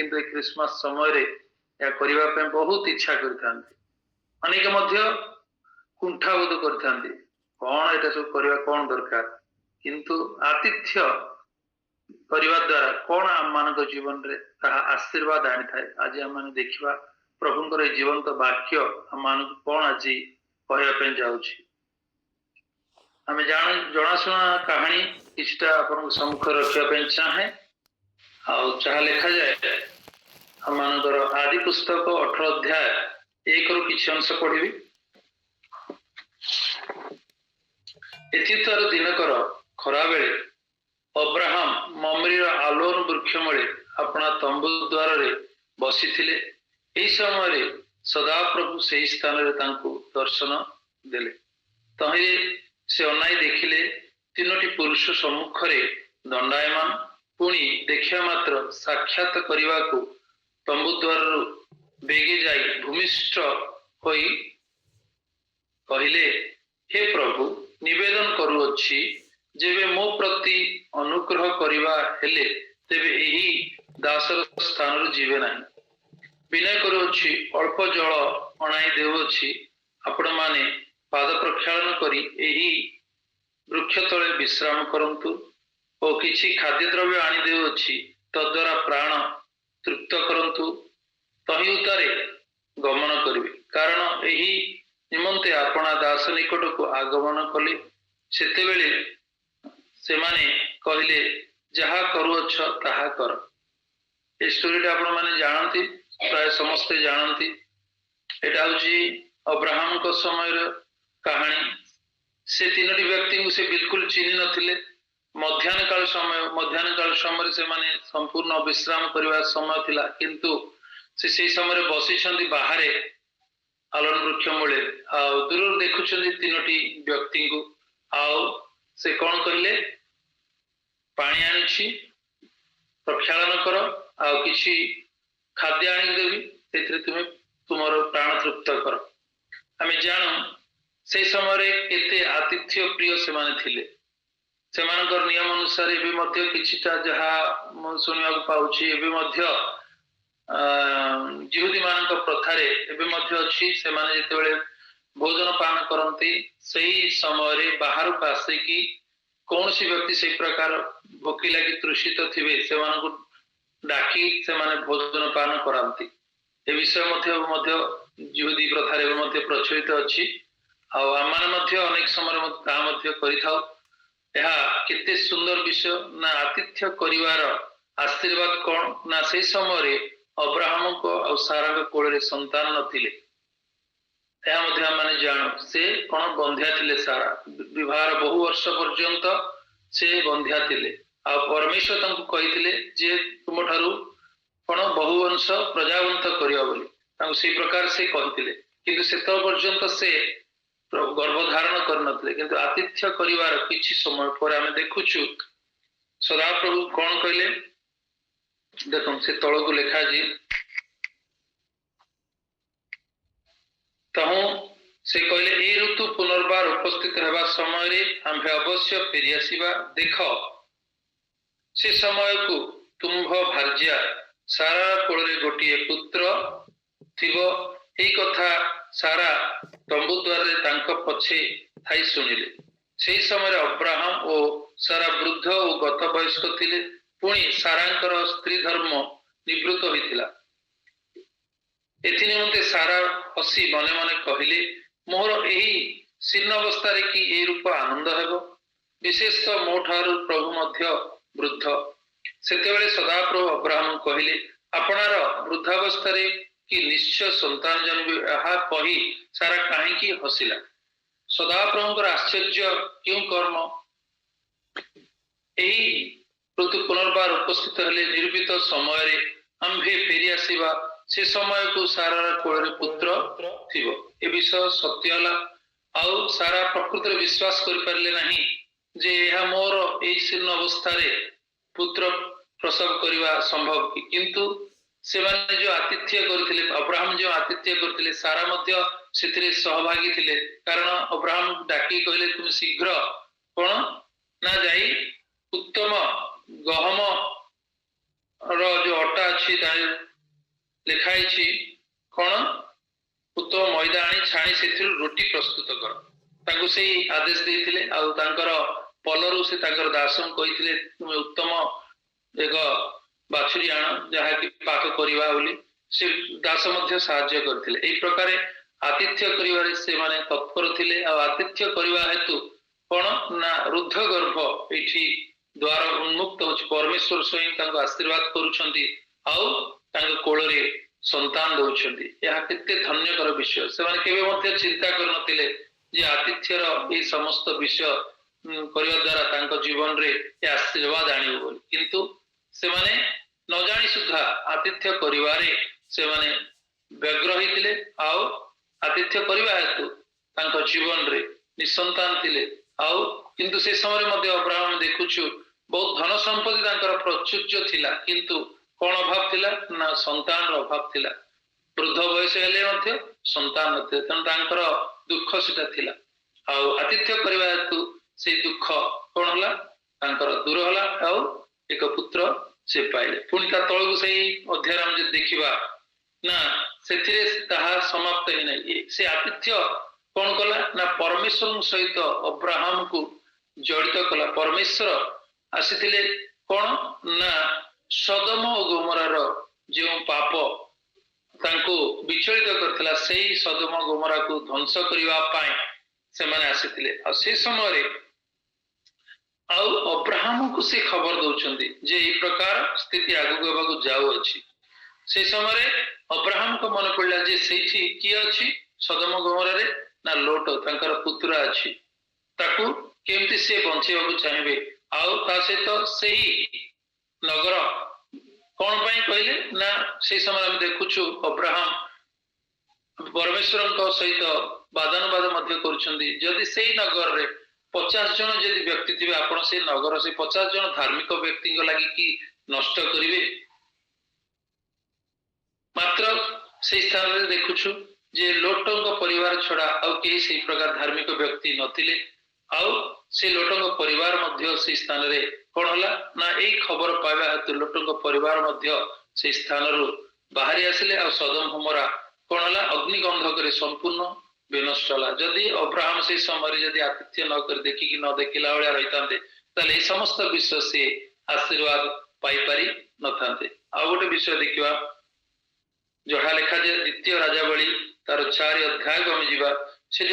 किंतु ए क्रिसमस समय रे या करिबा पे बहुत इच्छा करथांती अनेक मध्य कुंठा बोध करथांती कौन एटा सब करिबा कौन दरकार किंतु आतिथ्य करने द्वारा कौन आम मान जीवन रे आशीर्वाद आनी था आज आम मैंने देखा प्रभुंर जीवंत वाक्य आम मान कौन आज कहवाई जाऊँगी आम जनाशुना कहानी किछटा अपन सम्मुख रखापी चाहे आ लिखा जाए आम मानकर आदि पुस्तक 18 अध्याय 1 रु किछि अंश पढ़ी एथितर दिनकर खरा बेले अब्राहम ममरीर आलोन वृक्ष मूले अपना तंबू द्वार रे बसी थिले एही समय रे सदा प्रभु सही स्थान रे तांको दर्शन देले तहिरे से अनाई देखिले तीनोटी पुरुष सम्मुख रे दंडायमान पुणी देखिया मात्र साक्षात करने को तंबू द्वार बेगे जाई भूमिष्ठ होई कहिले हे प्रभु निवेदन करूअछि जेबे मो प्रति अनुग्रह करिवा हेले तेबे एही दासर स्थान रु जीवे नाही विनय करूअछि अल्प जल अणाई देउअछि आपण माने पाद प्रक्षालन करी एही वृक्ष तले विश्राम करंतु ओ किछि खाद्य द्रव्य आनी देउअछि तद्वारा प्राण तृप्त करंतु तहि उतारे गमन करिवे कारण एही निमंते आपना दास निकट को आगमन कले सेतेबेले से माने कहले जहा करूअछ ताहा कर ए स्टोरी आपण माने जानती प्राय समस्ते जानती एटा होची अब्राहम को समय कहानी से तीनोटी व्यक्ति को से बिल्कुल चिन्ह नथिले मध्याह्न काल समय से माने संपूर्ण विश्राम करबा समय थिला किंतु से समय बसी छंदी बाहरे आलन वृक्ष मूले आ दूर देखुछंदी तीनोटी व्यक्ति को आओ से कौन कहले पानी आनी प्रक्षालन कर आ किछि खाद्य आनी देवी से तुम्हें तुमर प्राण तृप्त कर आम जानू से समय केते आतिथ्य प्रिय से माने थिले से मानकर नियम अनुसार एबे मध्य किछिटा जहा सुनिया पाउछि एबे मध्य जिहुदी मानक प्रथारे एबे मध्य अछि से माने जेतेबेले भोजन पान करती सही समय बाहर को आसे कि कौन सी व्यक्ति से प्रकार भोकी लगी तृषित थे से डाकी से माने भोजन पान कराती ए विषय मध्य जिहुदी प्रथारे मध्य प्रचलित अछि आम अनेक समय करिथाउ केते सुंदर विषय ना आतिथ्य करिवार आशीर्वाद कौन ना से समय अब्राहम को और सारा कोल संतान नथिले माने जान से कौन बंध्या थिले सारा विवाह बहु वर्ष पर्यंत से बंध्या थिले आ परमेश्वर तंको कहिथिले जे तुम ठारू कौन बहुवंश प्रजावंत करिया बोली तांको से प्रकार से कहिथिले किंतु से तो पर्यंत से गर्भधारण करनथिले किंतु आतिथ्य करिवार किछि समय पर आमे देखुछु सदा प्रभु कौन कहले देखो से तळ को लेखा जी तहु से कहले ए ऋतु पुनर्बार उपस्थित हेबा समय रे आम्भे अवश्य फेरी आसीबा देख से समय को तुम्भ भार्या सारा कोଳରେ गोटिए पुत्र थिबो एई कथा सारा तंबू द्वार रे तांको पछे थाई सुनिले सेई समय अब्राहम ओ सारा वृद्ध ओ गत वयस्क थिले पुणी सारांकर स्त्री धर्म निवृत्त होइथिला एथि निमंते सारा हसी मने मने कहिले मोर एही शीर्ण अवस्था रे कि ए रूप आनंद हेबो विशेष तो मो ठारू प्रभु मध्य वृद्ध सेतेबेले सदा प्रभु अब्राहम कहिले आपनार वृद्धावस्था रे कि निश्चय संतान जन्म यहा कही सारा काहे की हसिला सदा प्रभुकर आश्चर्य क्यों कर्म एही ऋतु पुनर्बार उपस्थित हेले निर्मित समय रे आम्भे फेरी आसीबा से समय को सारा कोଳରେ पुत्र थिबो ए विषय सत्य हला आउ सारा प्रकृति विश्वास कर परले नहीं जे यह मोर ए शीर्ण अवस्था रे पुत्र प्रसव करवा संभव कि किंतु से माने जो आतिथ्य करथिले अब्राहम जो आतिथ्य करथिले सारा मध्य सेतिरे सहभागी थिले कारण अब्राहम डाकी कहले तुम शीघ्र कोन ना जाई उत्तम गहम जो अटा अच्छी लिखाई कौन उत्तम मैदा आनी छाणी से रोटी प्रस्तुत कर तांको से आदेश देते पलरू से दासन कही तुम उत्तम एक बाछुरी आण जहाँ कि पाक करवा से दास साहाय्य करते यही प्रकार आतिथ्य करिवारे से माने तत्पर थिले आतिथ्य करवा हेतु कौन ना रुद्ध गर्भ ये द्वार उन्मुक्त हो परमेश्वर स्वयं आशीर्वाद करुछंती कोल संतान दौरान यह केते धन्यकर विषय से केवे चिंता करनथिले जे आतिथ्यर ये समस्त विषय करने द्वारा जीवन रे आशीर्वाद आनिब बोली किंतु से माने न जानी सुधा आतिथ्य करिवारे से माने व्यग्र होइतिले आतिथ्य करवा हेतु जीवन रे निसंतान थिले किंतु से समय मध्य अब्राहम देखुछु बहुत धन संपत्ति प्रचुर्य थिला किंतु कौन अभाव थिला ना संतान अभाव थिला वृद्ध बयस हेले संतान नथिले तेणु दुख सेटा थिला आतिथ्य करवा हेतु से दुख कौन होला दूर होला एक पुत्र से पाइले पुणी तलू से अध्याय देखा ना से समाप्त ही नहीं से आतिथ्य कौन कला ना परमेश्वर सहित अब्राहम को जड़ित कला परमेश्वर आसी कौन ना सदम और गोमरार जो पाप तांको विचलित करथिला सेही सदम गोमरा को ध्वंस करने से माने आसीथिले से समय अब्राहम को से खबर दौरान जे ये प्रकार स्थिति आगु होगा जाऊ अच्छी से समय अब्राहम को मन पड़ा जे सेठी किए अच्छी सदम गोमरा रे ना लोट तांकर पुत्र अच्छी ताकू केमती से बंचेवा चाहिए सहित से नगर कौन पाई कहले ना से समय हम देखुछु अब्राहम परमेश्वर सहित वादानुवाद करुछंदी से नगर रे 50 जन यदि व्यक्ति थे आपण से नगर से 50 जन धार्मिक व्यक्ति लगी कि नष्ट करिवे मात्र से स्थान रे देखुछु जे लोटंग परिवार छड़ा से प्रकार धार्मिक व्यक्ति नथिले से लोटंग परिवार मध्य से स्थान रे कौन होला ना एक खबर पाइबा हेतु लोटंग परिवार मध्य से स्थान रु बाहरी आसिले सदम होमरा कौन होला अग्निगंधक संपूर्ण विनष्ट होला जदि अब्राहम से समय जदि आतिथ्य न कर देखिकी न देखिला भाया रही ताले समस्त विषय से आशीर्वाद पाई पारि न थांते गोटे विषय देखा जहा लिखा जाए द्वितीय राजावली तार 4 अध्याय को आम जीवा से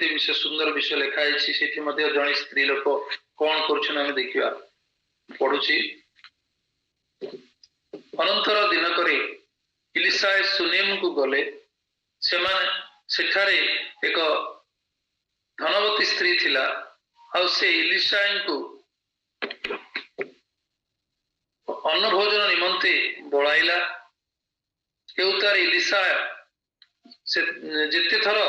विषय सुंदर विषय लिखाई से जड़े स्त्री लोक कौन कर देखा पढ़ुची अनंतर दिनक इलिशा सुनेम को गले सेठारे एक धनवती स्त्री थिला से इलिशा को अन्न भोजन निमंते बोलाइला केउतार इलिशा से जिते थर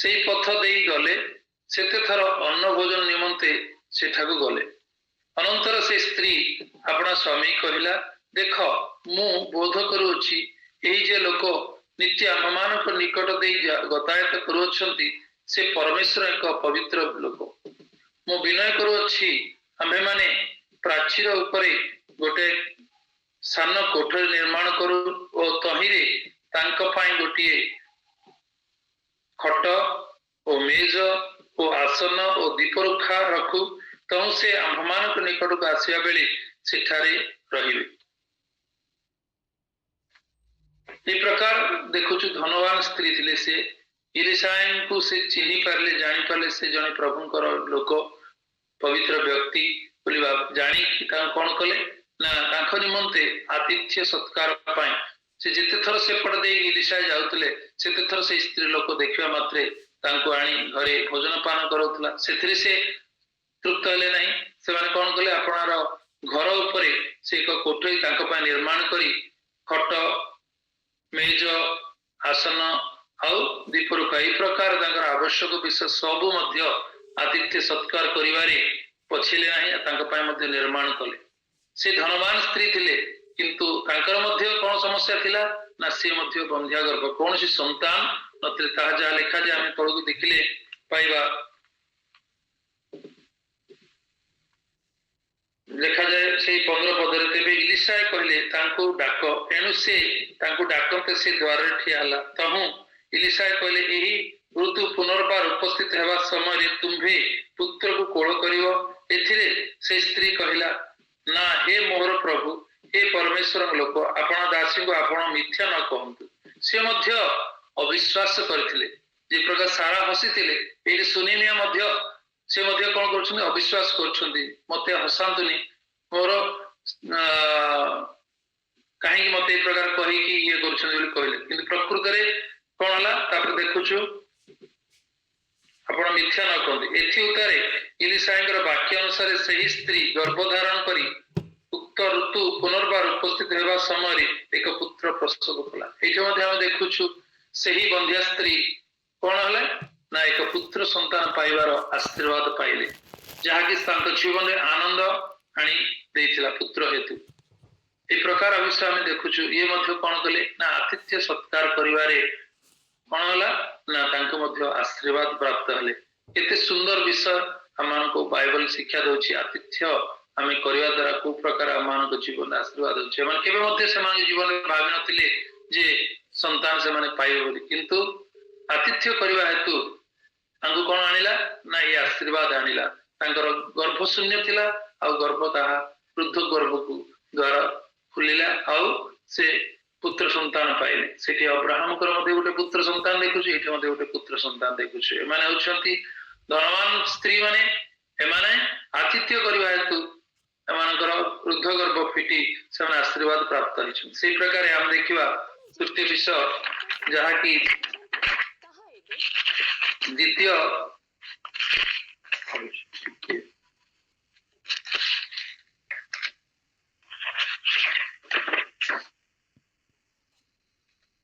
से पथ दे गले सेते थर अन्न भोजन निमंते सेठाकू गले अनंतर से स्त्री अपना स्वामी कहला देख मु बोध करुछि एही जे लोक नित्य आम निकट दे गतायत करुछंती से परमेश्वर एक पवित्र लोक मु विनय करुछि आमे माने प्राचीर उपरे गोटे सान कोठरी निर्माण करू और तहिरे तांको पाई गोटिए खट और मेज और आसन और दीपरुखा रखू तहु से आम निकट को आसवा बेले सेठारे रहिबे ये प्रकार देखुछु धनवान स्त्री थिले से इलिशाइन को से चिन्ही पारले जानी पारले से जने प्रभुंकर लोक पवित्र व्यक्ति बोली जानी कि कौन कले ना तांको निमंते आतिथ्य सत्कार पाई से जिते थर सेपट दे इलिशा जाउतले सेते थर से स्त्री लोक देखिबा मात्रे तांको आनी घरे भोजन पान करौतला सेथिरे से तृप्त हेले नहीं से माने कौन कले आपनार घर उपरे से एक कोठरी तांको पाई निर्माण करी खट मेज आसन दीपरुखा यही प्रकार आवश्यक विषय सबू आतिथ्य सत्कार करिवारे पछिले नहीं निर्माण कले से धनवान स्त्री थिले किंतु कौन समस्या थिला ना सी बंध्या गर्भ कौन सी संतान नथिले ताहा जहा लिखा जे आमे तळକୁ देखिले पाइबा ଲେଖା ଯାଏ ସେଇ 15 ପଦରେ, ତେବେ ଇଲିଶା କହିଲେ ତାଙ୍କୁ ଡାକ। ଏଣୁ ସେ ତାଙ୍କୁ ଡାକନ୍ତେ ସେ ଦ୍ୱାରରେ ଠିଆ ହେଲା। ତହୁଁ ଇଲିଶା କହିଲେ, ଏହି ଋତୁ ପୁନର୍ବାର ଉପସ୍ଥିତ ହେବା ସମୟରେ ତୁମ୍ଭେ ପୁତ୍ରକୁ କୋଳ କରିବ। ଏଥିରେ ସେ ସ୍ତ୍ରୀ କହିଲା, ନା ହେ ମୋହର ପ୍ରଭୁ, ହେ ପରମେଶ୍ୱରଙ୍କ ଲୋକ, ଆପଣ ଦାସୀଙ୍କୁ ଆପଣ ମିଥ୍ୟା ନ କହନ୍ତୁ। ସେ ମଧ୍ୟ ଅବିଶ୍ୱାସ କରିଥିଲେ। ଯେ ପ୍ରକାର ସାରା ହସିଥିଲେ, ଏଇଠି ସୁନିମିଆ ମଧ୍ୟ ସେ ମଧ୍ୟ କଣ କରୁଛନ୍ତି, ଅବିଶ୍ୱାସ କରୁଛନ୍ତି। ମତେ ହସାନ୍ତୁନି, ମୋର କାହିଁକି ମତେ ଏ ପ୍ରକାର କହିକି ଇଏ କରୁଛନ୍ତି ବୋଲି କହିଲେ। କିନ୍ତୁ ପ୍ରକୃତରେ କଣ ହେଲା, ତାପରେ ଦେଖୁଛୁ, ଆପଣ ମିଥ୍ୟା ନ କହନ୍ତି। ଏଥି ଉତ୍ତାରେ ଇଲିଶାଙ୍କର ବାକ୍ୟ ଅନୁସାରେ ସେହି ସ୍ତ୍ରୀ ଗର୍ଭଧାରଣ କରି ଉକ୍ତ ଋତୁ ପୁନର୍ବାର ଉପସ୍ଥିତ ହେବା ସମୟରେ ଏକ ପୁତ୍ର ପ୍ରସବ କଲା। ଏଇଠି ମଧ୍ୟ ଆମେ ଦେଖୁଛୁ ସେହି ବନ୍ଧ୍ୟା ସ୍ତ୍ରୀ କଣ ହେଲେ ନା ଏକ ପୁତ୍ର ସନ୍ତାନ ପାଇବାର ଆଶୀର୍ବାଦ ପାଇଲେ, ଯାହାକି ତାଙ୍କ ଜୀବନରେ ଆନନ୍ଦ ଆଣି ଦେଇଥିଲା ପୁତ୍ର ହେତୁ। এই ପ୍ରକାର ବିଷୟ ଆମେ ଦେଖୁଛୁ। ଇଏ ମଧ୍ୟ କଣ କଲେ ନା ଆତିଥ୍ୟ ସତ୍କାର କରିବାରେ କଣ ହେଲା ନା ତାଙ୍କୁ ମଧ୍ୟ ଆଶୀର୍ବାଦ ପ୍ରାପ୍ତ ହେଲେ। କେତେ ସୁନ୍ଦର ବିଷୟ ଆମମାନଙ୍କୁ ବାଇବଲ ଶିକ୍ଷା ଦଉଛି। ଆତିଥ୍ୟ ଆମେ କରିବା ଦ୍ୱାରା କୋଉ ପ୍ରକାର ଆମମାନଙ୍କ ଜୀବନରେ ଆଶୀର୍ବାଦ ଅଛି। ଏମାନେ କେବେ ମଧ୍ୟ ସେମାନଙ୍କ ଜୀବନରେ ଭାବି ନଥିଲେ ଯେ ସନ୍ତାନ ସେମାନେ ପାଇବେ ବୋଲି, କିନ୍ତୁ ଆତିଥ୍ୟ କରିବା ହେତୁ ତାଙ୍କୁ କଣ ଆଣିଲା ନା ଏ ଆଶୀର୍ବାଦ ଆଣିଲା। ତାଙ୍କର ଗର୍ଭ ଶୂନ୍ୟ ଥିଲା, ଆଉ ଗର୍ଭ ତାହା ବୃଦ୍ଧ ଗର୍ଭକୁ ଦ୍ୱାରା ଖୋଲିଲା, ଆଉ ସେ ପୁତ୍ର ସନ୍ତାନ ପାଇଲେ। ସେଠି ଅବ୍ରାହମଙ୍କର ମଧ୍ୟ ଗୋଟେ ପୁତ୍ର ସନ୍ତାନ ଦେଖୁଛୁ, ଏଠି ମଧ୍ୟ ଗୋଟେ ପୁତ୍ର ସନ୍ତାନ ଦେଖୁଛୁ। ଏମାନେ ହଉଛନ୍ତି ଧନବାନ ସ୍ତ୍ରୀ ମାନେ, ଏମାନେ ଆତିଥ୍ୟ କରିବା ହେତୁ ଏମାନଙ୍କର ବୃଦ୍ଧ ଗର୍ଭ ଫିଟି ସେମାନେ ଆଶୀର୍ବାଦ ପ୍ରାପ୍ତ ହେଇଛନ୍ତି। ସେଇ ପ୍ରକାର ଆମେ ଦେଖିବା ତୃତୀୟ ବିଷୟ, ଯାହାକି ଦ୍ୱିତୀୟ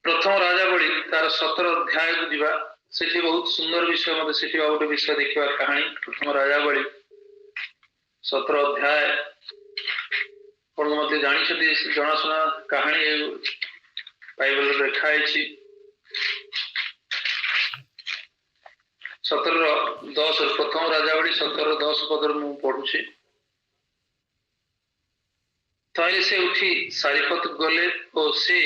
ପ୍ରଥମ ରାଜାବଳୀ ତାର 17 ଅଧ୍ୟାୟକୁ ଯିବା। ସେଠି ବହୁତ ସୁନ୍ଦର ବିଷୟ, ମତେ ସେଠି ଆଉ ଗୋଟେ ବିଷୟ ଦେଖିବା କାହାଣୀ। ପ୍ରଥମ ରାଜାବଳୀ 17 ଅଧ୍ୟାୟ, ଆପଣ ମତେ ଜାଣିଛନ୍ତି ଜଣାଶୁଣା କାହାଣୀ ବାଇବଲରେ ଲେଖା ହେଇଛି। 17:10, ପ୍ରଥମ ରାଜାବଳୀ 17:10 ପଦରେ ମୁଁ ପଢୁଛି। ତାହେଲେ ସେ ଉଠି ସାରିଫତ ଗଲେ ଓ ସେ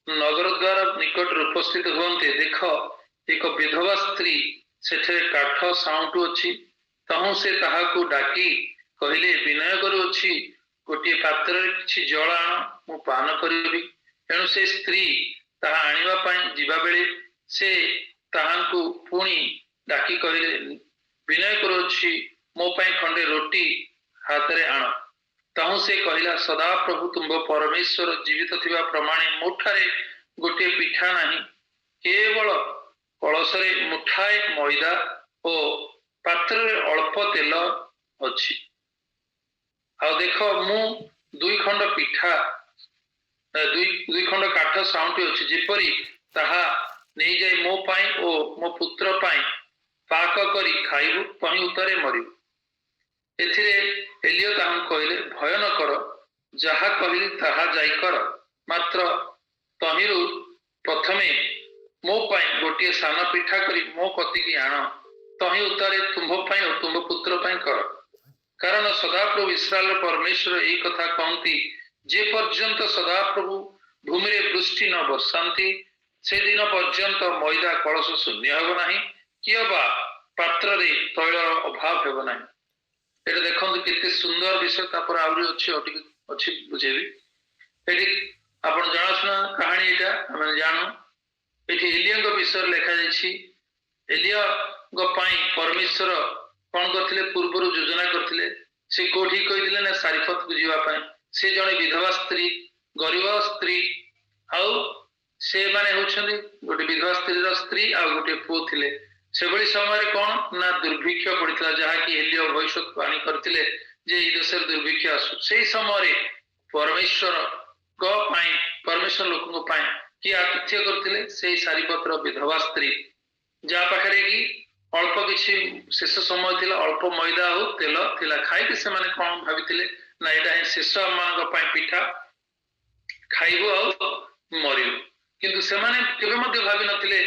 ନଗର ଦ୍ୱାର ନିକଟରେ ଉପସ୍ଥିତ ହୁଅନ୍ତେ, ଦେଖ ଏକ ବିଧବା ସ୍ତ୍ରୀ ସେଠାରେ କାଠ ସାଉଁଟୁ ଅଛି। ତହୁଁ ସେ ତାହାକୁ ଡାକି କହିଲେ, ବିନୟ କରୁଅଛି, ଗୋଟିଏ ପାତ୍ରରେ କିଛି ଜଳ ଆଣ, ମୁଁ ପାନ କରିବି। ଏଣୁ ସେ ସ୍ତ୍ରୀ ତାହା ଆଣିବା ପାଇଁ ଯିବା ବେଳେ ସେ ତାହାଙ୍କୁ ପୁଣି ଡାକି କହିଲେ, ବିନୟ କରୁଅଛି, ମୋ ପାଇଁ ଖଣ୍ଡେ ରୋଟି ହାତରେ ଆଣ। ତହୁଁ ସେ କହିଲା, ସଦାପ୍ରଭୁ ତୁମ୍ଭ ପରମେଶ୍ୱର ଜୀବିତ ଥିବା ପ୍ରମାଣେ ମୋଠାରେ ଗୋଟିଏ ପିଠା ନାହିଁ, କେବଳ କଳସରେ ମୁଠାଏ ମଇଦା ଓ ପାତ୍ରରେ ଅଳ୍ପ ତେଲ ଅଛି। ଆଉ ଦେଖ, ମୁଁ ଦୁଇ ଖଣ୍ଡ ପିଠା ଦୁଇ ଖଣ୍ଡ କାଠ ସାଉଁଟି ଅଛି, ଯେପରି ତାହା ନେଇଯାଇ ମୋ ପାଇଁ ଓ ମୋ ପୁତ୍ର ପାଇଁ ପାକ କରି ଖାଇବୁ, ତହିଁ ଉତ୍ତାରେ ମରିବୁ। ଏଥିରେ ଏଲିୟ ତାହାଙ୍କୁ କହିଲେ, ଭୟ ନ କର, ଯାହା କହିଲି ତାହା ଯାଇ କର, ମାତ୍ର ତହିଁରୁ ପ୍ରଥମେ ମୋ ପାଇଁ ଗୋଟିଏ ସାନ ପିଠା କରି ମୋ କତିକି ଆଣ, ତହିଁ ଉତ୍ତାରେ ତୁମ୍ଭ ପାଇଁ ଓ ତୁମ୍ଭ ପୁତ୍ର ପାଇଁ କର। କାରଣ ସଦାପ୍ରଭୁ ଇସ୍ରାଏଲର ପରମେଶ୍ୱର ଏହି କଥା କହନ୍ତି, ଯେ ପର୍ଯ୍ୟନ୍ତ ସଦାପ୍ରଭୁ ଭୂମିରେ ବୃଷ୍ଟି ନ ବର୍ଷାନ୍ତି, ସେଦିନ ପର୍ଯ୍ୟନ୍ତ ମଇଦା କଳସ ଶୂନ୍ୟ ହେବ ନାହିଁ, କିଏ ବା ପାତ୍ରରେ ତୈଳର ଅଭାବ ହେବ ନାହିଁ। ଏଠି ଦେଖନ୍ତୁ କେତେ ସୁନ୍ଦର ବିଷୟ। ତାପରେ ଆହୁରି ଅଛି ବୁଝେଇବି। ଏଠି ଆପଣ ଜଣାଶୁଣା କାହାଣୀ, ଏଇଟା ଆମେ ଜାଣୁ। ଏଠି ଏଲିୟଙ୍କ ବିଷୟରେ ଲେଖାଯାଇଛି। ଏଲିୟଙ୍କ ପାଇଁ ପରମେଶ୍ୱର କଣ କରିଥିଲେ, ପୂର୍ବରୁ ଯୋଜନା କରିଥିଲେ। ସେ କୋଉଠି କହିଥିଲେ ନା ସାରିଫତକୁ ଯିବା ପାଇଁ। ସେ ଜଣେ ବିଧବା ସ୍ତ୍ରୀ, ଗରିବ ସ୍ତ୍ରୀ, ଆଉ ସେମାନେ ହଉଛନ୍ତି ଗୋଟେ ବିଧବା ସ୍ତ୍ରୀର ସ୍ତ୍ରୀ ଆଉ ଗୋଟେ ପୁଅ ଥିଲେ। ସେଭଳି ସମୟରେ କଣ ନା ଦୁର୍ଭିକ୍ଷ ପଡିଥିଲା, ଯାହାକି ଏଲିୟ ଭବିଷ୍ୟତବାଣୀ କରିଥିଲେ ଯେ ଏଇ ଦେଶରେ ଦୁର୍ଭିକ୍ଷ ଆସୁ। ସେଇ ସମୟରେ ପରମେଶ୍ୱରଙ୍କ ପାଇଁ, ପରମେଶ୍ୱର ଲୋକଙ୍କ ପାଇଁ କିଏ ଆତିଥ୍ୟ କରିଥିଲେ, ସେଇ ସାରିପତ୍ର ବିଧବା ସ୍ତ୍ରୀ, ଯାହା ପାଖରେ କି ଅଳ୍ପ କିଛି ଶେଷ ସମୟ ଥିଲା, ଅଳ୍ପ ମଇଦା ଆଉ ତେଲ ଥିଲା। ଖାଇକି ସେମାନେ କଣ ଭାବିଥିଲେ ନା ଏଇଟା ହିଁ ଶେଷ ଆମମାନଙ୍କ ପାଇଁ ପିଠା, ଖାଇବୁ ଆଉ ମରିବୁ। କିନ୍ତୁ ସେମାନେ କେବେ ମଧ୍ୟ ଭାବି ନଥିଲେ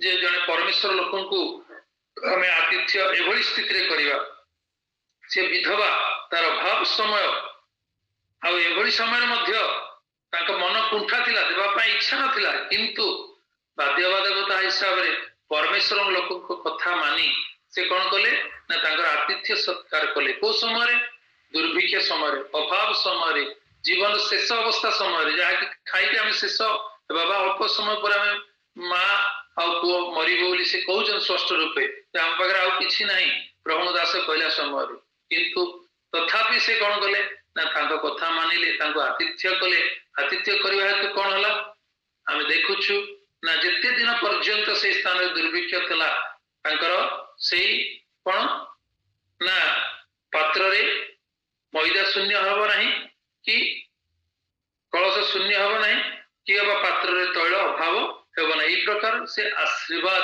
ଯେ ଜଣେ ପରମେଶ୍ୱର ଲୋକଙ୍କୁ ଆମେ ଆତିଥ୍ୟ ଏଭଳି ସ୍ଥିତିରେ କରିବା। ସେ ବିଧବା, ତାର ଅଭାବ ସମୟ ଆଉ ଏଭଳି ସମୟରେ ମଧ୍ୟ ତାଙ୍କ ମନ କୁଣ୍ଠା ଥିଲା, ଦେବା ପାଇଁ ଇଚ୍ଛା ନଥିଲା, କିନ୍ତୁ ବାଧ୍ୟବାଧକତା ହିସାବରେ ପରମେଶ୍ୱର ଲୋକଙ୍କ କଥା ମାନି ସେ କଣ କଲେ ନା ତାଙ୍କର ଆତିଥ୍ୟ ସତ୍କାର କଲେ। କୋଉ ସମୟରେ? ଦୁର୍ଭିକ୍ଷ ସମୟରେ, ଅଭାବ ସମୟରେ, ଜୀବନ ଶେଷ ଅବସ୍ଥା ସମୟରେ, ଯାହାକି ଖାଇକି ଆମେ ଶେଷ ବାବା ଅଳ୍ପ ସମୟ ପରେ ଆମେ ମା ଆଉ ପୁଅ ମରିବ ବୋଲି ସେ କହୁଛନ୍ତି ସ୍ପଷ୍ଟ ରୂପେ, ଆମ ପାଖରେ ଆଉ କିଛି ନାହିଁ ପ୍ରଭୁ ଦାସ କହିଲା ସମୟରେ। କିନ୍ତୁ ତଥାପି ସେ କଣ କଲେ ନା ତାଙ୍କ କଥା ମାନିଲେ, ତାଙ୍କୁ ଆତିଥ୍ୟ କଲେ। ଆତିଥ୍ୟ କରିବା ହେତୁ କଣ ହେଲା? ଆମେ ଦେଖୁଛୁ ନା ଯେତେ ଦିନ ପର୍ଯ୍ୟନ୍ତ ସେଇ ସ୍ଥାନରେ ଦୁର୍ଭିକ୍ଷ ଥିଲା, ତାଙ୍କର ସେଇ କଣ ନା ପାତ୍ରରେ ମଇଦା ଶୂନ୍ୟ ହବ ନାହିଁ, କି କଳସ ଶୂନ୍ୟ ହବ ନାହିଁ, କି ଅବା ପାତ୍ରରେ ତୈଳ ଅଭାବ ହେବ ନାହିଁ। ଏଇ ପ୍ରକାର ସେ ଆଶୀର୍ବାଦ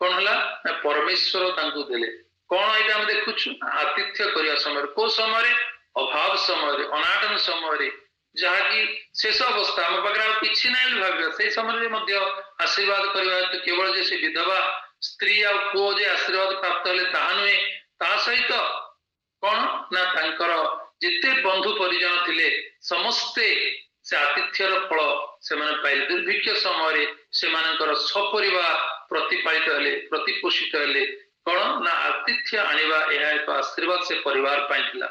କଣ ହେଲା ନା ପରମେଶ୍ୱର ତାଙ୍କୁ ଦେଲେ। କଣ ଏଇଟା ଆମେ ଦେଖୁଛୁ? ଆତିଥ୍ୟ କରିବା ସମୟରେ। କୋଉ ସମୟରେ? ଅଭାବ ସମୟରେ, ଅନାଟନ ସମୟରେ, ଯାହାକି ଶେଷ ଅବସ୍ଥା, ଆମ ପାଖରେ ଆଉ କିଛି ନାହିଁ ବୋଲି ଭାବିବା, ସେଇ ସମୟରେ ମଧ୍ୟ ଆଶୀର୍ବାଦ କରିବା ହେତୁ କେବଳ ଯେ ସେ ବିଧବା ସ୍ତ୍ରୀ ଆଉ ପୁଅ ଯେ ଆଶୀର୍ବାଦ ପ୍ରାପ୍ତ ହେଲେ ତାହା ନୁହେଁ, ତା ସହିତ କଣ ନା ତାଙ୍କର ଯେତେ ବନ୍ଧୁ ପରିଜନ ଥିଲେ ସମସ୍ତେ ସେ ଆତିଥ୍ୟର ଫଳ ସେମାନେ ପାଇଲେ। ଦୁର୍ଭିକ୍ଷ ସମୟରେ ସେମାନଙ୍କର ସପରିବାର ପ୍ରତିପାଳିତ ହେଲେ, ପ୍ରତିପୋଷିତ ହେଲେ। କଣ ନା ଆତିଥ୍ୟ ଆଣିବା ଏହା ଏକ ଆଶୀର୍ବାଦ ସେ ପରିବାର ପାଇଁ ଥିଲା।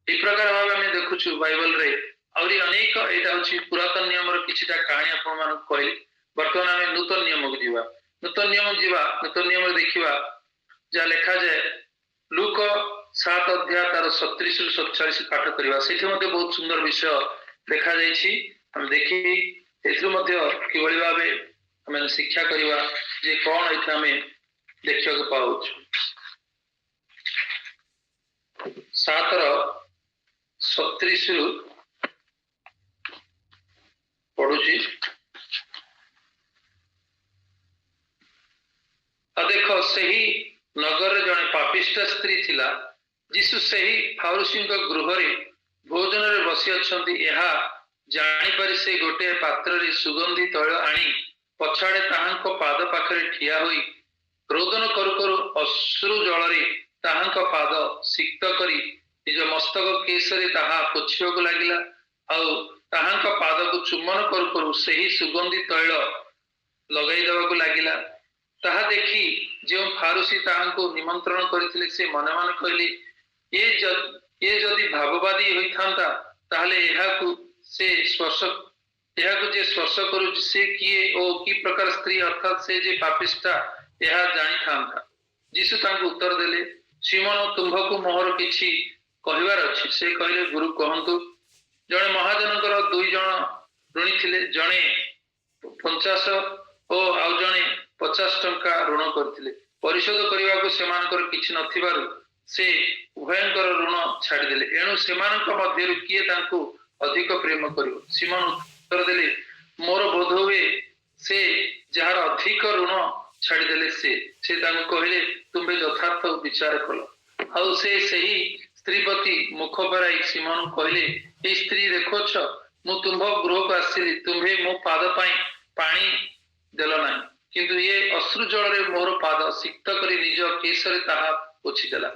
এই ପ୍ରକାର ଭାବେ ଆମେ ଦେଖୁଛୁ ବାଇବଲରେ ଆହୁରି ଅନେକ। ଏଇଟା ହଉଛି ପୁରାତନ ନିୟମର କିଛିଟା କାହାଣୀ ଆପଣମାନଙ୍କୁ କହିଲି। ବର୍ତ୍ତମାନ ଆମେ ନୂତନ ନିୟମକୁ ଯିବା। ନୂତନ ନିୟମରେ ଦେଖିବା ଯାହା ଲେଖାଯାଏ ଲୁକ 7 ଅଧ୍ୟାୟ ତାର 37 ରୁ 47 ପାଠ କରିବା। ସେଠି ମଧ୍ୟ ବହୁତ ସୁନ୍ଦର ବିଷୟ ଲେଖାଯାଇଛି। ଆମେ ଦେଖି ଏଥିରୁ ମଧ୍ୟ କିଭଳି ଭାବେ ଆମେ ଶିକ୍ଷା କରିବା ଯେ କଣ ଏଠି ଆମେ ଦେଖିବାକୁ ପାଉଛୁ। 7ର 37 ରୁ ପଢୁଛି। ଦେଖ, ସେହି ନଗରରେ ଜଣେ ପାପିଷ୍ଠ ସ୍ତ୍ରୀ ଥିଲା। ଯୀଶୁ ସେହି ଫାରୁସୀଙ୍କ ଗୃହରେ ଭୋଜନରେ ବସି ଅଛନ୍ତି ଏହା ଜାଣିପାରି ସେ ଗୋଟିଏ ପାତ୍ରରେ ସୁଗନ୍ଧି ତୈଳ ଆଣି ପଛଆଡେ ତାହାଙ୍କ ପାଦ ପାଖରେ ଠିଆ ହୋଇ ରୋଦନ କରୁ କରୁ ଅଶ୍ରୁ ଜଳରେ ତାହାଙ୍କ ପାଦ ସିକ୍ତ କରି ନିଜ ମସ୍ତକ କେଶରେ ତାହା ପୋଛିବାକୁ ଲାଗିଲା। ଆଉ ତାହାଙ୍କ ପାଦକୁ ଚୁମ୍ବନ କରୁ କରୁ ସେହି ସୁଗନ୍ଧି ତୈଳ ଲଗାଇ ଦେବାକୁ ଲାଗିଲା। ତାହା ଦେଖି ଯେଉଁ ଫାରୁସୀ ତାହାଙ୍କୁ ନିମନ୍ତ୍ରଣ କରିଥିଲେ ସେ ମନେ ମନେ କହିଲେ, ଏ ଯଦି ଭାବବାଦୀ ହୋଇଥାନ୍ତା ତାହେଲେ ଏହାକୁ ଯେ ସ୍ପର୍ଶ କରୁଛି ସେ କିଏ ଓ କି ପ୍ରକାର ସ୍ତ୍ରୀ, ଅର୍ଥାତ୍ ସେ ଯେ ପାପିଷ୍ଠା ଏହା ଜାଣିଥାନ୍ତା। ଯୀଶୁ ତାଙ୍କୁ ଉତ୍ତର ଦେଲେ, ସିମୋନ, ତୁମ୍ଭକୁ ମୋହର କିଛି କହିବାର ଅଛି? ସେ କହିଲେ, ଗୁରୁ କହନ୍ତୁ। ଜଣେ ମହାଜନଙ୍କର 2 ଜଣ ଋଣୀ ଥିଲେ, ଜଣେ 50 ଓ ଆଉ ଜଣେ 50 ଟଙ୍କା ଋଣ କରିଥିଲେ। ପରିଶୋଧ କରିବାକୁ ସେମାନଙ୍କର କିଛି ନଥିବାରୁ ସେ ଉଭୟଙ୍କର ଋଣ ଛାଡ଼ିଦେଲେ। ଏଣୁ ସେମାନଙ୍କ ମଧ୍ୟରୁ କିଏ ତାଙ୍କୁ ଅଧିକ ପ୍ରେମ କରିବ? ସିମୋନ ଉତ୍ତର ଦେଲେ, ମୋର ବୋଧ ହୁଏ ସେ ଯାହାର ଅଧିକ ଋଣ ଛାଡ଼ିଦେଲେ ସେ ତାଙ୍କୁ କହିଲେ, ତୁମ୍ଭେ ଯଥାର୍ଥ ବିଚାର କଲ। ଆଉ ସେ ସେହି ସ୍ତ୍ରୀ ପ୍ରତି ମୁଖ ଫେରାଇ ସିମୋନଙ୍କୁ କହିଲେ, ଏ ସ୍ତ୍ରୀ, ଦେଖୁଛ ମୁଁ ତୁମ୍ଭ ଗୃହକୁ ଆସିଲି, ତୁମ୍ଭେ ମୋ ପାଦ ପାଇଁ ପାଣି ଦେଲ ନାହିଁ, କିନ୍ତୁ ଏ ଅଶ୍ରୁ ଜଳରେ ମୋର ପାଦ ସିକ୍ତ କରି ନିଜ କେଶରେ ତାହା ପୋଛିଦେଲା।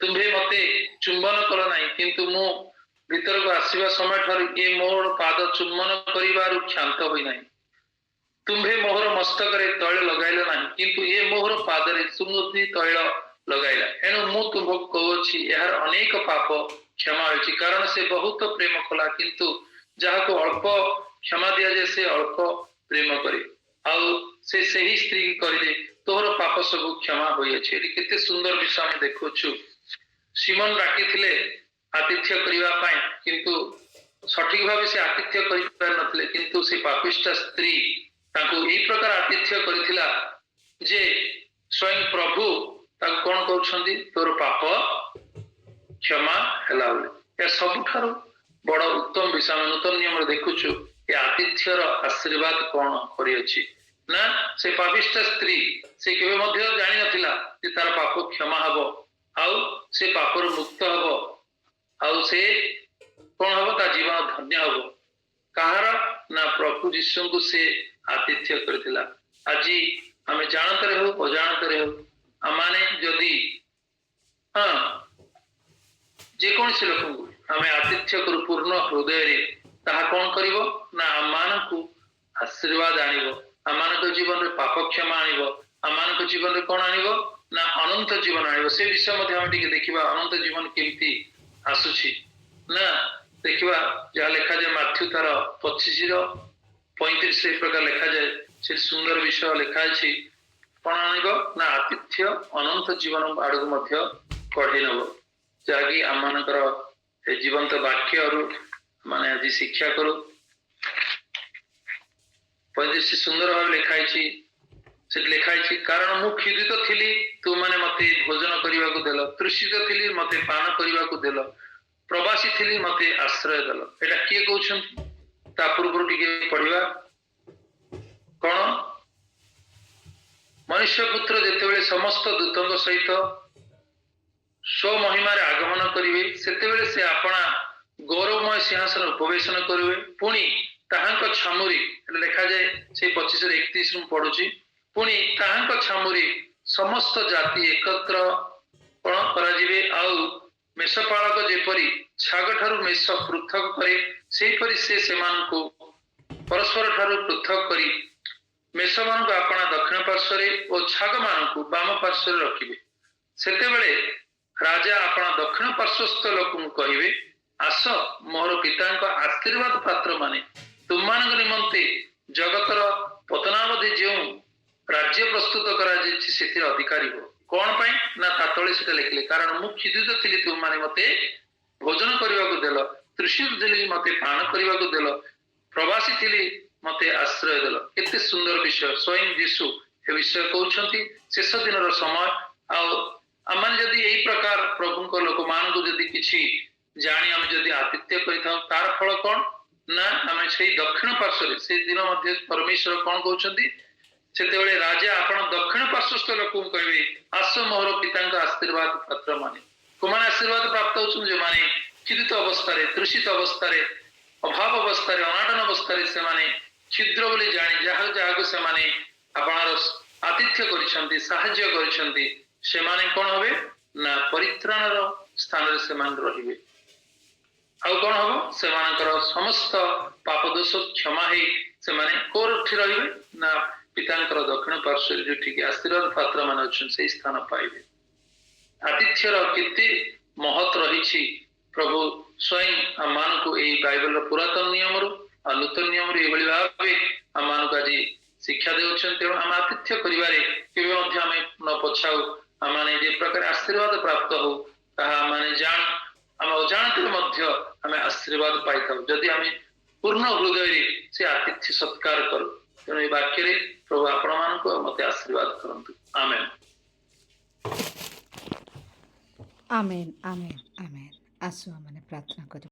ତୁମ୍ଭେ ମତେ ଚୁମ୍ବନ କଲ ନାହିଁ, କିନ୍ତୁ ମୁଁ ଭିତରକୁ ଆସିବା ସମୟ ଠାରୁ ଏ ମୋର ପାଦ ଚୁମ୍ବନ କରିବାରୁ କ୍ଷାନ୍ତ ହୋଇନାହିଁ। ତୁମ୍ଭେ ମୋହର ମସ୍ତକରେ ତୈଳ ଲଗାଇଲ ନାହିଁ, କିନ୍ତୁ ଏ ମୋହର ପାଦରେ ସୁଗନ୍ଧି ତୈଳ ଲଗାଇଲା। ଏଣୁ ମୁଁ ତୁମ୍ଭକୁ କହୁଅଛି, ଏହାର ଅନେକ ପାପ କ୍ଷମା ହୋଇଛି, କାରଣ ସେ ବହୁତ ପ୍ରେମ କଲା। କିନ୍ତୁ ଯାହାକୁ ଅଳ୍ପ କ୍ଷମା ଦିଆଯାଏ ସେ ଅଳ୍ପ ପ୍ରେମ କରେ। ଆଉ ସେ ସେହି ସ୍ତ୍ରୀ କହିଲେ, ତୋର ପାପ ସବୁ କ୍ଷମା ହୋଇଅଛି। ଏଠି କେତେ ସୁନ୍ଦର ବିଷୟ ଆମେ ଦେଖୁଛୁ। ସିମୋନ ଡାକିଥିଲେ ଆତିଥ୍ୟ କରିବା ପାଇଁ, କିନ୍ତୁ ସଠିକ ଭାବେ ସେ ଆତିଥ୍ୟ କରିପାରିନଥିଲେ। କିନ୍ତୁ ସେ ପାପିଷ୍ଠ ସ୍ତ୍ରୀ ତାଙ୍କୁ ଏଇ ପ୍ରକାର ଆତିଥ୍ୟ କରିଥିଲା ଯେ ସ୍ୱୟଂ ପ୍ରଭୁ ତାକୁ କଣ କହୁଛନ୍ତି, ତୋର ପାପ କ୍ଷମା ହେଲା ବୋଲି। ଏହା ସବୁଠାରୁ ବଡ ଉତ୍ତମ ବିଷୟ ଆମେ ନୂତନ ନିୟମରେ ଦେଖୁଛୁ। ଏ ଆତିଥ୍ୟର ଆଶୀର୍ବାଦ କଣ କରିଅଛି ନା ସେ ପାପିଷ୍ଠ ସ୍ତ୍ରୀ ସେ କେବେ ମଧ୍ୟ ଜାଣିନଥିଲା ଯେ ତାର ପାପ କ୍ଷମା ହବ, ଆଉ ସେ ପାପରୁ ମୁକ୍ତ ହବ, ଆଉ ସେ କଣ ହବ, ତା ଜୀବନ ଧନ୍ୟ ହବ। କାହାର ନା ପ୍ରଭୁ ଯୀଶୁଙ୍କୁ ସେ ଆତିଥ୍ୟ କରିଥିଲା। ଆଜି ଆମେ ଜାଣତରେ ହଉ ଅଜାଣତରେ ହଉ, ଆମମାନେ ଯଦି ଯେକୌଣସି ଲୋକଙ୍କୁ ଆମେ ଆତିଥ୍ୟ କରୁ ପୂର୍ଣ୍ଣ ହୃଦୟରେ, ତାହା କଣ କରିବ ନା ଆମମାନଙ୍କୁ ଆଶୀର୍ବାଦ ଆଣିବ, ଆମମାନଙ୍କ ଜୀବନରେ ପାପ କ୍ଷମା ଆଣିବ, ଆମମାନଙ୍କ ଜୀବନରେ କଣ ଆଣିବ ନା ଅନନ୍ତ ଜୀବନ ଆଣିବ। ସେ ବିଷୟ ମଧ୍ୟ ଆମେ ଟିକେ ଦେଖିବା, ଅନନ୍ତ ଜୀବନ କେମିତି ଆସୁଛି ନା ଦେଖିବା। ଯାହା ଲେଖାଯାଏ ମାଥ୍ୟୁ ତାର 25:35 ଏ ପ୍ରକାର ଲେଖାଯାଏ। ସେ ସୁନ୍ଦର ବିଷୟ ଲେଖା ଅଛି। କଣ ଆଣିବ ନା ଆତିଥ୍ୟ ଅନନ୍ତ ଜୀବନ ଆଡକୁ ମଧ୍ୟ କଢେଇ ନବ, ଯାହାକି ଆମମାନଙ୍କର ଏ ଜୀବନ୍ତ ବାକ୍ୟରୁ ମାନେ ଆଜି ଶିକ୍ଷା କରୁ। 35 ସୁନ୍ଦର ଭାବେ ଲେଖା ହେଇଛି। ସେଠି ଲେଖା ହେଇଛି, କାରଣ ମୁଁ କ୍ଷୁଧିତ ଥିଲି ତୁମମାନେ ମତେ ଭୋଜନ କରିବାକୁ ଦେଲ, ତୃଷିତ ଥିଲି ମତେ ପାନ କରିବାକୁ ଦେଲ, ପ୍ରବାସୀ ଥିଲି ମତେ ଆଶ୍ରୟ ଦେଲ। ଏଟା କିଏ କହୁଛନ୍ତି? ତା ପୂର୍ବରୁ ଟିକେ ପଢିବା। କଣ ମନୁଷ୍ୟ ପୁତ୍ର ଯେତେବେଳେ ସମସ୍ତ ଦୂତଙ୍କ ସହିତ ସ୍ୱମହିମାରେ ଆଗମନ କରିବେ, ସେତେବେଳେ ସେ ଆପଣା ଗୌରବମୟ ସିଂହାସନ ଉପବେଶନ କରିବେ। ପୁଣି ତାହାଙ୍କ ଛାମୁରେ, ଲେଖାଯାଏ ସେଇ 25:31 ମୁଁ ପଢୁଛି, ପୁଣି ତାହାଙ୍କ ଛାମୁରେ ସମସ୍ତ ଜାତି ଏକତ୍ର କଣ କରାଯିବେ, ଆଉ ମେଷପାଳକ ଯେପରି ଛାଗ ଠାରୁ ମେଷ ପୃଥକ କରେ, ସେହିପରି ସେ ସେମାନଙ୍କୁ ପରସ୍ପର ଠାରୁ ପୃଥକ କରି ମେଷମାନଙ୍କୁ ଆପଣା ଦକ୍ଷିଣ ପାର୍ଶ୍ୱରେ ଓ ଛାଗମାନଙ୍କୁ ବାମ ପାର୍ଶ୍ୱରେ ରଖିବେ। ସେତେବେଳେ ରାଜା ଆପଣା ଦକ୍ଷିଣ ପାର୍ଶ୍ୱସ୍ଥ ଲୋକଙ୍କୁ କହିବେ, ଆସ ମୋର ପିତାଙ୍କ ଆଶୀର୍ବାଦ ପାତ୍ର ମାନେ, ତୁମମାନଙ୍କ ନିମନ୍ତେ ଜଗତର ପତନାବଧି ଯେଉଁ ରାଜ୍ୟ ପ୍ରସ୍ତୁତ କରାଯାଇଛି ସେଥିରେ ଅଧିକାରୀ ହୁଅ। କଣ ପାଇଁ ନା ତା ତଳେ ସେଟା ଲେଖିଲେ, କାରଣ ମୁଁ କ୍ଷୁଧିତ ଥିଲି ତୁମମାନେ ମତେ ଭୋଜନ କରିବାକୁ ଦେଲ, ତୃଷିତ ଥିଲି ମତେ ପାନ କରିବାକୁ ଦେଲ, ପ୍ରବାସୀ ଥିଲି ମତେ ଆଶ୍ରୟ ଦେଲ। କେତେ ସୁନ୍ଦର ବିଷୟ। ସ୍ୱୟଂ ଯୀଶୁ ଏ ବିଷୟ କହୁଛନ୍ତି। ଶେଷ ଦିନର ସମୟ, ଆଉ ଆମେ ଯଦି ଏଇ ପ୍ରକାର ପ୍ରଭୁଙ୍କ ଲୋକମାନଙ୍କୁ ଯଦି କିଛି ଜାଣି ଆମେ ଯଦି ଆତିଥ୍ୟ କରିଥାଉ, ତାର ଫଳ କଣ ନା ଆମେ ସେଇ ଦକ୍ଷିଣ ପାର୍ଶ୍ୱରେ, ସେଇ ଦିନ ମଧ୍ୟ ପରମେଶ୍ୱର କଣ କହୁଛନ୍ତି, ସେତେବେଳେ ରାଜା ଆପଣ ଦକ୍ଷିଣ ପାର୍ଶ୍ୱସ୍ଥ ଲୋକଙ୍କୁ କହିବେ, ଆସ ମୋର ପିତାଙ୍କ ଆଶୀର୍ବାଦ ପାତ୍ର ମାନେ। କୋଉମାନେ ଆଶୀର୍ବାଦ ପ୍ରାପ୍ତ ହଉଛନ୍ତି? ଯୋଉମାନେ କ୍ଷୁଧିତ ଅବସ୍ଥାରେ, ତୃଷିତ ଅବସ୍ଥାରେ, ଅଭାବ ଅବସ୍ଥାରେ, ଅନାଟନ ଅବସ୍ଥାରେ ସେମାନେ କ୍ଷୁଦ୍ର ବୋଲି ଜାଣି ଯାହାକୁ ସେମାନେ ଆପଣଙ୍କର ଆତିଥ୍ୟ କରିଛନ୍ତି, ସାହାଯ୍ୟ କରିଛନ୍ତି, ସେମାନେ କଣ ହେବେ ନା ପରିତ୍ରାଣର ସ୍ଥାନରେ ସେମାନେ ରହିବେ। ଆଉ କଣ ହବ? ସେମାନଙ୍କର ସମସ୍ତ ପାପ ଦୋଷ କ୍ଷମା ହେଇ ସେମାନେ କୋଉଠି ରହିବେ ନା ପିତାଙ୍କର ଦକ୍ଷିଣ ପାର୍ଶ୍ୱରେ ଯୋଉଠିକି ଆଶୀର୍ବାଦ ପାତ୍ର ମାନେ ଅଛନ୍ତି ସେଇ ସ୍ଥାନ ପାଇବେ। ଆତିଥ୍ୟର କେତେ ମହତ୍ ରହିଛି। ପ୍ରଭୁ ସ୍ୱୟଂ ଆମମାନଙ୍କୁ ଏଇ ବାଇବେଲର ପୁରାତନ ନିୟମରୁ ଆଉ ନୂତନ ନିୟମରୁ ଏଇଭଳି ଭାବେ ଆମମାନଙ୍କୁ ଆଜି ଶିକ୍ଷା ଦେଉଛନ୍ତି। ତେଣୁ ଆମେ ଆତିଥ୍ୟ କରିବାରେ କେବେ ମଧ୍ୟ ଆମେ ନ ପଛାଉ। ଆମେ ଯେ ପ୍ରକାର ଆଶୀର୍ବାଦ ପ୍ରାପ୍ତ ହଉ ତାହା ଆମେ ଜାଣୁ, ଆମେ ଅଜାଣତରେ ମଧ୍ୟ ଆମେ ଆଶୀର୍ବାଦ ପାଇଥାଉ ଯଦି ଆମେ ପୂର୍ଣ୍ଣ ହୃଦୟରେ ସେ ଆତିଥ୍ୟ ସତ୍କାର କରୁ। ତେଣୁ ଏ ବାକ୍ୟରେ ପ୍ରଭୁ ଆପଣମାନଙ୍କୁ ମତେ ଆଶୀର୍ବାଦ କରନ୍ତୁ। ଆମେନ୍। ଆମେନ୍, ଆମେନ୍, ଆମେନ୍। ଆସୁ ଆମେ ପ୍ରାର୍ଥନା କରିବା।